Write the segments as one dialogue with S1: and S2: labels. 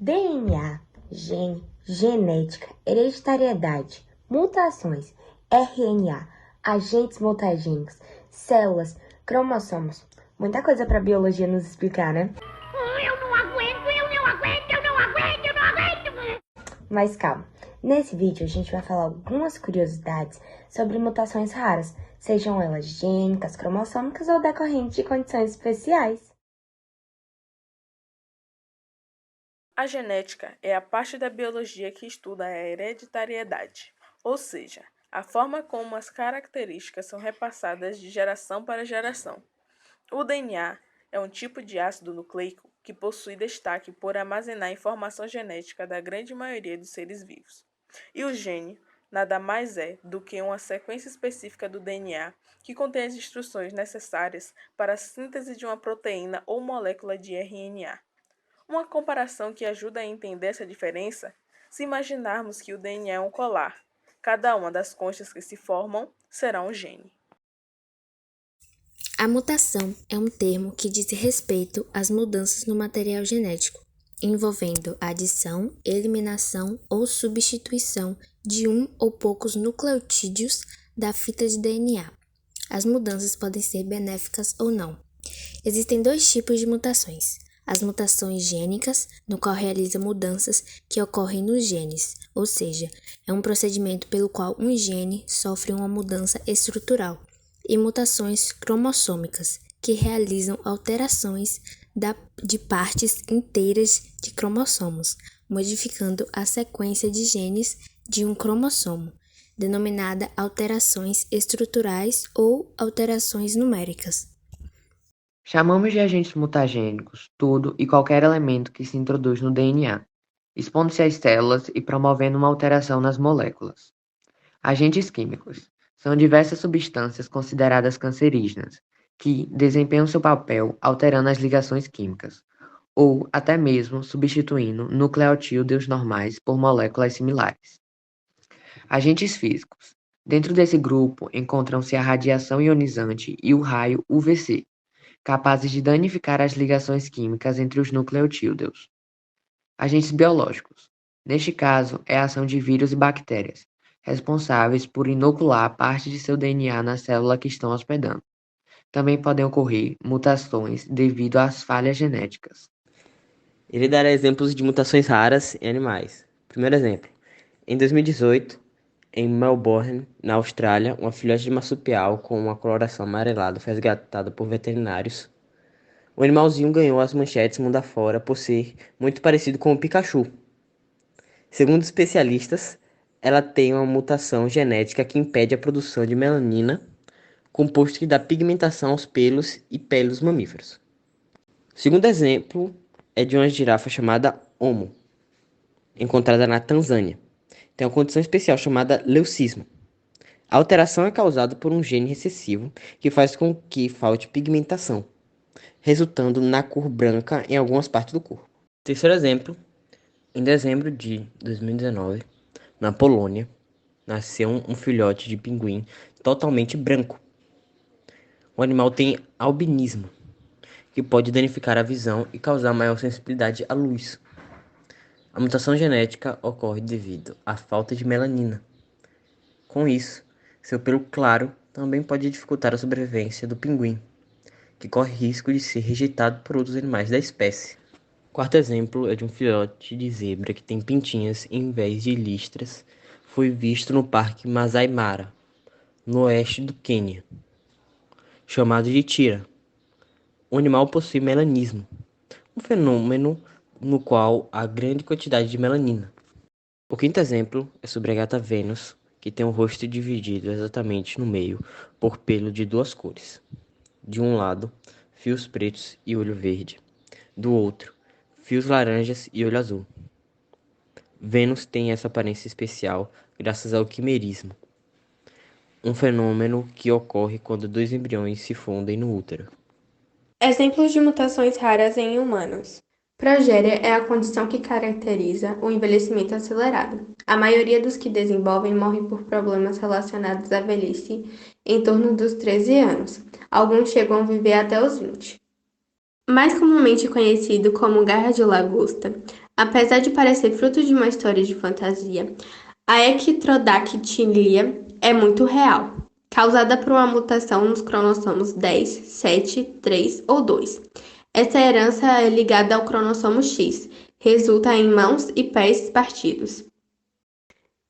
S1: DNA, gene, genética, hereditariedade, mutações, RNA, agentes mutagênicos, células, cromossomos. Muita coisa para a biologia nos explicar, né?
S2: Eu não aguento.
S1: Mas calma, nesse vídeo a gente vai falar algumas curiosidades sobre mutações raras, sejam elas gênicas, cromossômicas ou decorrentes de condições especiais.
S3: A genética é a parte da biologia que estuda a hereditariedade, ou seja, a forma como as características são repassadas de geração para geração. O DNA é um tipo de ácido nucleico que possui destaque por armazenar a informação genética da grande maioria dos seres vivos. E o gene nada mais é do que uma sequência específica do DNA que contém as instruções necessárias para a síntese de uma proteína ou molécula de RNA. Uma comparação que ajuda a entender essa diferença, se imaginarmos que o DNA é um colar. Cada uma das conchas que se formam será um gene.
S4: A mutação é um termo que diz respeito às mudanças no material genético, envolvendo a adição, eliminação ou substituição de um ou poucos nucleotídeos da fita de DNA. As mudanças podem ser benéficas ou não. Existem dois tipos de mutações. As mutações gênicas, no qual realiza mudanças que ocorrem nos genes, ou seja, é um procedimento pelo qual um gene sofre uma mudança estrutural, e mutações cromossômicas, que realizam alterações de partes inteiras de cromossomos, modificando a sequência de genes de um cromossomo, denominada alterações estruturais ou alterações numéricas.
S5: Chamamos de agentes mutagênicos tudo e qualquer elemento que se introduz no DNA, expondo-se às células e promovendo uma alteração nas moléculas. Agentes químicos são diversas substâncias consideradas cancerígenas, que desempenham seu papel alterando as ligações químicas, ou até mesmo substituindo nucleotídeos normais por moléculas similares. Agentes físicos. Dentro desse grupo encontram-se a radiação ionizante e o raio UVC, capazes de danificar as ligações químicas entre os nucleotídeos. Agentes biológicos. Neste caso, é a ação de vírus e bactérias, responsáveis por inocular parte de seu DNA na célula que estão hospedando. Também podem ocorrer mutações devido às falhas genéticas.
S6: Ele dará exemplos de mutações raras em animais. Primeiro exemplo. Em 2018, em Melbourne, na Austrália, uma filhote de marsupial com uma coloração amarelada foi resgatada por veterinários. O animalzinho ganhou as manchetes mundo afora por ser muito parecido com o Pikachu. Segundo especialistas, ela tem uma mutação genética que impede a produção de melanina, composto que dá pigmentação aos pelos e pele dos mamíferos. O segundo exemplo é de uma girafa chamada Homo, encontrada na Tanzânia. Tem uma condição especial chamada leucismo. A alteração é causada por um gene recessivo que faz com que falte pigmentação, resultando na cor branca em algumas partes do corpo. Terceiro exemplo, em dezembro de 2019, na Polônia, nasceu um filhote de pinguim totalmente branco. O animal tem albinismo, que pode danificar a visão e causar maior sensibilidade à luz. A mutação genética ocorre devido à falta de melanina. Com isso, seu pelo claro também pode dificultar a sobrevivência do pinguim, que corre risco de ser rejeitado por outros animais da espécie. Quarto exemplo é de um filhote de zebra que tem pintinhas em vez de listras. Foi visto no Parque Masai Mara, no oeste do Quênia, chamado de tira. O animal possui melanismo, um fenômeno no qual há grande quantidade de melanina. O quinto exemplo é sobre a gata Vênus, que tem o rosto dividido exatamente no meio por pelo de duas cores. De um lado, fios pretos e olho verde. Do outro, fios laranjas e olho azul. Vênus tem essa aparência especial graças ao quimerismo, um fenômeno que ocorre quando dois embriões se fundem no útero.
S7: Exemplos de mutações raras em humanos. Progéria é a condição que caracteriza o envelhecimento acelerado. A maioria dos que desenvolvem morre por problemas relacionados à velhice em torno dos 13 anos. Alguns chegam a viver até os 20. Mais comumente conhecido como garra de lagosta, apesar de parecer fruto de uma história de fantasia, a ectrodactilia é muito real, causada por uma mutação nos cromossomos 10, 7, 3 ou 2. Essa herança é ligada ao cromossomo X, resulta em mãos e pés partidos.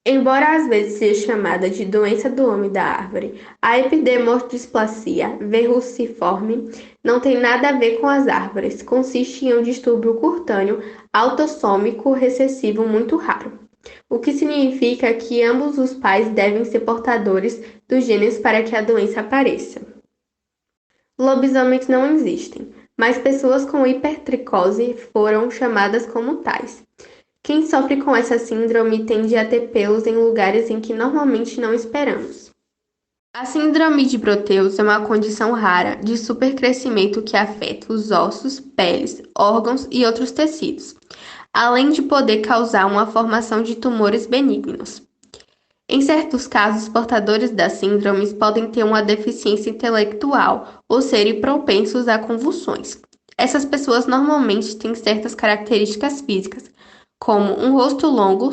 S7: Embora às vezes seja chamada de doença do homem da árvore, a epidermodisplasia verruciforme não tem nada a ver com as árvores, consiste em um distúrbio cutâneo autossômico recessivo muito raro, o que significa que ambos os pais devem ser portadores dos genes para que a doença apareça. Lobisomens não existem, mas pessoas com hipertricose foram chamadas como tais. Quem sofre com essa síndrome tende a ter pelos em lugares em que normalmente não esperamos. A síndrome de Proteus é uma condição rara de supercrescimento que afeta os ossos, peles, órgãos e outros tecidos, além de poder causar uma formação de tumores benignos. Em certos casos, portadores das síndromes podem ter uma deficiência intelectual ou serem propensos a convulsões. Essas pessoas normalmente têm certas características físicas, como um rosto longo,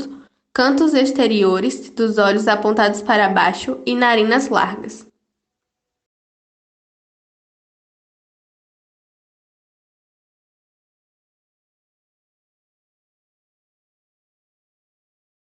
S7: cantos exteriores dos olhos apontados para baixo e narinas largas.